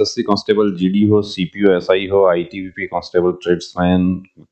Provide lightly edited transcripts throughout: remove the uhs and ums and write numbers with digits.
SSC constable, GD हो, CPO, SI हो, ITBP constable, tradesman,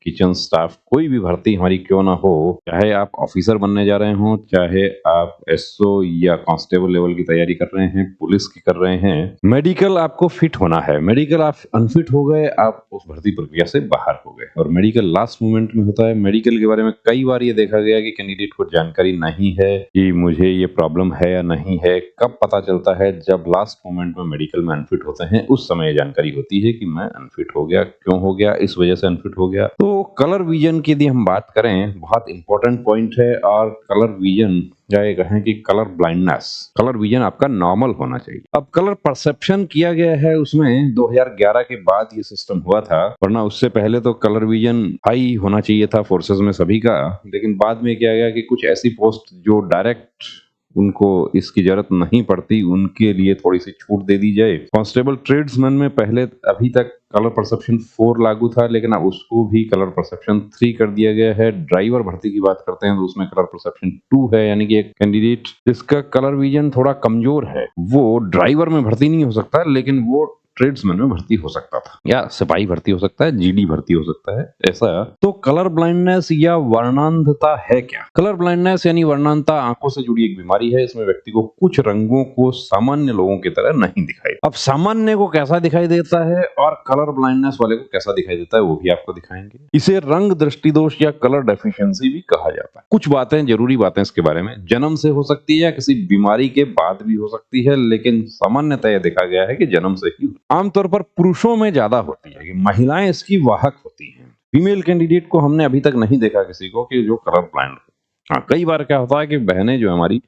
kitchen staff, कोई भी भर्ती हमारी क्यों ना हो, चाहे आप ऑफिसर बनने जा रहे हो, चाहे आप एसओ या कांस्टेबल लेवल की तैयारी कर रहे हैं, पुलिस की कर रहे हैं, मेडिकल आपको फिट होना है। मेडिकल आप अनफिट हो गए, आप उस भर्ती प्रक्रिया से बाहर हो गए। और मेडिकल लास्ट मोमेंट में होता है। मेडिकल के बारे में कई बार ये देखा गया कि कैंडिडेट को जानकारी नहीं है कि मुझे ये प्रॉब्लम है या नहीं है। कब पता चलता है? जब लास्ट मोमेंट में मेडिकल में अनफिट होते हैं, उस समय जानकारी होती है कि मैं अनफिट हो गया। क्यों हो गया? इस वजह से अनफिट हो गया। तो कलर विजन की यदि हम बात करें, बहुत इंपॉर्टेंट पॉइंट है। और कलर विजन या ये कहें कि कलर ब्लाइंडनेस, कलर विजन आपका नॉर्मल होना चाहिए। अब कलर परसेप्शन किया गया है उसमें 2011 के बाद ये सिस्टम हुआ था, वरना उससे पहले तो कलर विजन हाई होना चाहिए था फोर्सेस में सभी का। लेकिन बाद में किया गया कि कुछ ऐसी पोस्ट जो डायरेक्ट उनको इसकी जरूरत नहीं पड़ती, उनके लिए थोड़ी सी छूट दे दी जाए। कांस्टेबल ट्रेड्समैन में पहले अभी तक कलर परसेप्शन 4 लागू था, लेकिन अब उसको भी कलर परसेप्शन 3 कर दिया गया है। ड्राइवर भर्ती की बात करते हैं तो उसमें कलर परसेप्शन 2 है, यानी कि एक कैंडिडेट जिसका कलर विजन थोड़ा कमजोर है वो ड्राइवर में भर्ती नहीं हो सकता, लेकिन वो ट्रेड्समैन में भर्ती हो सकता था, या सिपाही भर्ती हो सकता है, जीडी भर्ती हो सकता है, ऐसा। तो कलर ब्लाइंडनेस या वर्णांधता है क्या? कलर ब्लाइंडनेस यानी वर्णांधता आंखों से जुड़ी एक बीमारी है। इसमें व्यक्ति को कुछ रंगों को सामान्य लोगों की तरह नहीं दिखाई। अब सामान्य को कैसा दिखाई देता है और कलर ब्लाइंडनेस वाले को कैसा दिखाई देता है, वो भी आपको दिखाएंगे। इसे रंग दृष्टि दोष या कलर डेफिशिएंसी भी कहा जाता है। कुछ बातें, जरूरी बातें इसके बारे में, जन्म से हो सकती है या किसी बीमारी के बाद भी हो सकती है, लेकिन सामान्यतः यह देखा गया है कि जन्म से ही। आमतौर पर पुरुषों में ज्यादा होती है, कि महिलाएं इसकी वाहक होती हैं। फीमेल कैंडिडेट को हमने अभी तक नहीं देखा किसी को कि जो कलर ब्लाइंड हो। हाँ, कई बार क्या होता है कि बहनें जो हमारी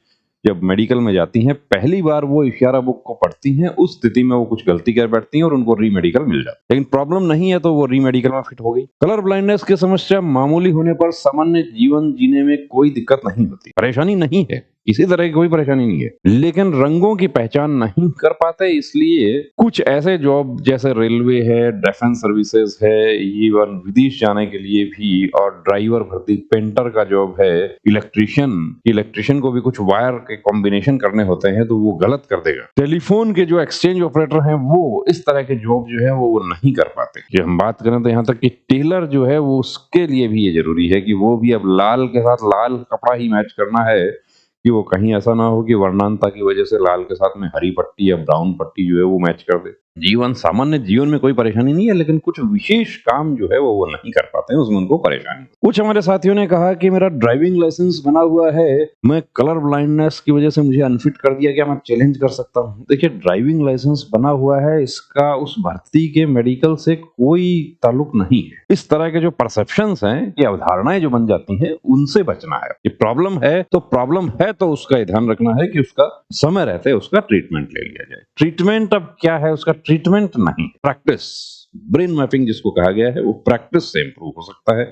जब मेडिकल में जाती हैं, पहली बार वो इशारा बुक को पढ़ती हैं, उस स्थिति में वो कुछ गलती कर बैठती हैं और उनको री मेडिकल मिल जाता है। लेकिन प्रॉब्लम नहीं है तो वो री मेडिकल में फिट हो गई। कलर ब्लाइंडनेस की समस्या मामूली होने पर सामान्य जीवन जीने में कोई दिक्कत नहीं होती, परेशानी नहीं है, किसी तरह की कोई परेशानी नहीं है। लेकिन रंगों की पहचान नहीं कर पाते, इसलिए कुछ ऐसे जॉब जैसे रेलवे है, डिफेंस सर्विसेज है, इवन विदेश जाने के लिए भी, और ड्राइवर भर्ती, पेंटर का जॉब है, इलेक्ट्रिशियन को भी कुछ वायर के कॉम्बिनेशन करने होते हैं तो वो गलत कर देगा। टेलीफोन के जो एक्सचेंज ऑपरेटर हैं वो इस तरह के जॉब जो है वो नहीं कर पाते। कि हम बात करें तो यहाँ तक कि टेलर जो है वो, उसके लिए भी ये जरूरी है कि वो भी अब लाल के साथ लाल कपड़ा ही मैच करना है, कि वो कहीं ऐसा ना हो कि वर्णांधता की वजह से लाल के साथ में हरी पट्टी या ब्राउन पट्टी जो है वो मैच कर दे। सामान्य जीवन में कोई परेशानी नहीं है, लेकिन कुछ विशेष काम जो है वो नहीं कर पाते हैं, उसमें उनको परेशानी। कुछ हमारे साथियों ने कहा कि मेरा ड्राइविंग लाइसेंस बना हुआ है, मैं कलर ब्लाइंडनेस की वजह से मुझे अनफिट कर दिया, क्या मैं चैलेंज कर सकता हूँ? देखिए, ड्राइविंग लाइसेंस बना हुआ है, इसका उस भर्ती के मेडिकल से कोई ताल्लुक नहीं है। इस तरह के जो परसेप्शंस हैं, ये अवधारणाएं जो बन जाती हैं, उनसे बचना है। ये प्रॉब्लम है तो उसका ध्यान रखना है कि उसका समय रहते उसका ट्रीटमेंट ले लिया जाए। ट्रीटमेंट अब क्या है? उसका ट्रीटमेंट नहीं, प्रैक्टिस, ब्रेन मैपिंग जिसको कहा गया है, वो प्रैक्टिस से इंप्रूव हो सकता है।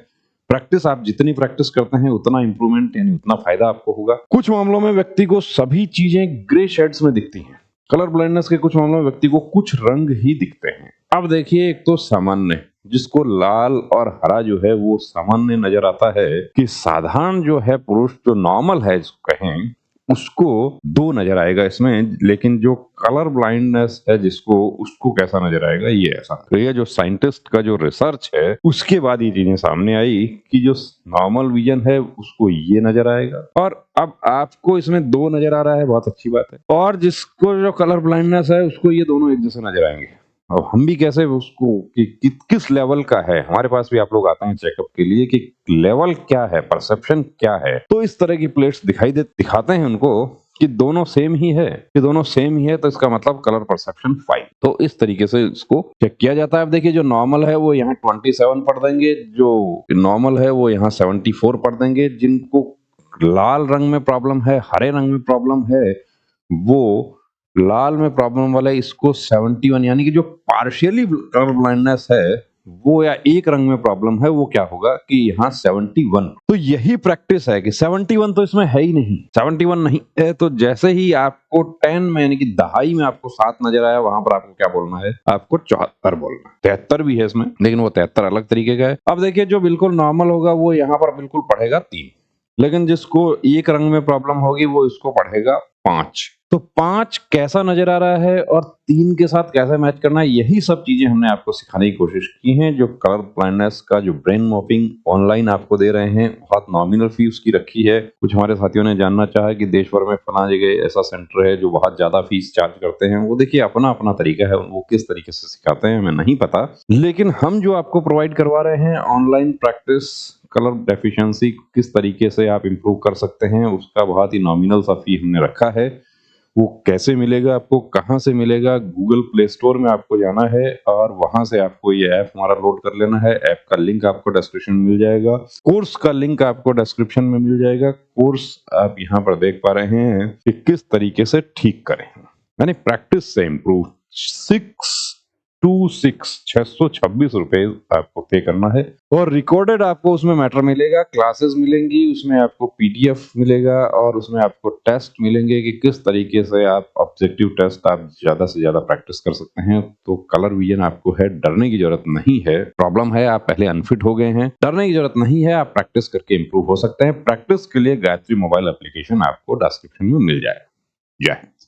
प्रैक्टिस, आप जितनी प्रैक्टिस करते हैं उतना इंप्रूवमेंट यानी उतना फायदा आपको होगा। कुछ मामलों में व्यक्ति को सभी चीजें ग्रे शेड्स में दिखती हैं। कलर ब्लाइंडनेस के कुछ मामलों में व्यक्ति को कुछ रंग ही दिखते हैं। अब देखिए, एक तो सामान्य, जिसको लाल और हरा जो है वो सामान्य नजर आता है, कि साधारण जो है पुरुष, जो नॉर्मल है जिसको कहें, उसको 2 नजर आएगा इसमें। लेकिन जो कलर ब्लाइंडनेस है जिसको, उसको कैसा नजर आएगा, ये ऐसा। तो ये जो साइंटिस्ट का जो रिसर्च है, उसके बाद ये चीजें सामने आई कि जो नॉर्मल विजन है उसको ये नजर आएगा, और अब आपको इसमें 2 नजर आ रहा है, बहुत अच्छी बात है। और जिसको जो कलर ब्लाइंडनेस है उसको ये दोनों एक जैसे नजर आएंगे। अब हम भी कैसे उसको कि किस लेवल का है, हमारे पास भी आप लोग आते हैं चेकअप के लिए कि लेवल क्या है, परसेप्शन क्या है, तो इस तरह की प्लेट्स दिखाते हैं उनको कि दोनों सेम ही है, तो इसका मतलब कलर परसेप्शन 5। तो इस तरीके से इसको चेक किया जाता है। अब देखिए, जो नॉर्मल है वो यहाँ 27 पढ़ देंगे, जो नॉर्मल है वो यहाँ 74 पढ़ देंगे। जिनको लाल रंग में प्रॉब्लम है, हरे रंग में प्रॉब्लम है, वो लाल में प्रॉब्लम वाला इसको 71, यानी कि जो पार्शियली कलर ब्लाइंडनेस है वो, या एक रंग में प्रॉब्लम है, वो क्या होगा कि यहाँ 71। तो यही प्रैक्टिस है कि 71 तो इसमें है ही नहीं, 71 नहीं है, तो जैसे ही आपको 10 में यानी कि दहाई में आपको 7 नजर आया, वहां पर आपको क्या बोलना है, आपको 74 बोलना है। 73 भी है इसमें, लेकिन वो 73 अलग तरीके का है। अब देखिए, जो बिल्कुल नॉर्मल होगा वो यहाँ पर बिल्कुल पढ़ेगा 3, लेकिन जिसको एक रंग में प्रॉब्लम होगी वो इसको पढ़ेगा 5। तो 5 कैसा नज़र आ रहा है और 3 के साथ कैसे मैच करना है, यही सब चीज़ें हमने आपको सिखाने की कोशिश की हैं। जो कलर ब्लाइंडनेस का जो ब्रेन मॉपिंग ऑनलाइन आपको दे रहे हैं, बहुत नॉमिनल फी उसकी रखी है। कुछ हमारे साथियों ने जानना चाहा कि देश भर में फलाँ जगह ऐसा सेंटर है जो बहुत ज़्यादा फीस चार्ज करते हैं। वो देखिए अपना-अपना तरीका है, वो किस तरीके से सिखाते हैं हमें नहीं पता। लेकिन हम जो आपको प्रोवाइड करवा रहे हैं ऑनलाइन प्रैक्टिस कलर डेफिशिएंसी किस तरीके से आप इम्प्रूव कर सकते हैं, उसका बहुत ही नॉमिनल सा फी हमने रखा है। वो कैसे मिलेगा आपको, कहाँ से मिलेगा? गूगल प्ले स्टोर में आपको जाना है और वहाँ से आपको ये ऐप हमारा लोड कर लेना है। ऐप का लिंक आपको डिस्क्रिप्शन में मिल जाएगा। कोर्स का लिंक आपको डिस्क्रिप्शन में मिल जाएगा। कोर्स आप यहाँ पर देख पा रहे हैं कि किस तरीके से ठीक करें, यानी प्रैक्टिस से इम्प्रूव। 626 रुपए आपको पे करना है और रिकॉर्डेड आपको उसमें मैटर मिलेगा, क्लासेस मिलेंगी, उसमें आपको पीडीएफ मिलेगा और उसमें आपको टेस्ट मिलेंगे कि किस तरीके से आप ऑब्जेक्टिव टेस्ट आप ज्यादा से ज्यादा प्रैक्टिस कर सकते हैं। तो कलर विजन आपको है, डरने की जरूरत नहीं है। प्रॉब्लम है आप पहले अनफिट हो गए हैं, डरने की जरूरत नहीं है, आप प्रैक्टिस करके इंप्रूव हो सकते हैं। प्रैक्टिस के लिए गायत्री मोबाइल एप्लीकेशन आपको डिस्क्रिप्शन में मिल जाएगा। जय हिंद।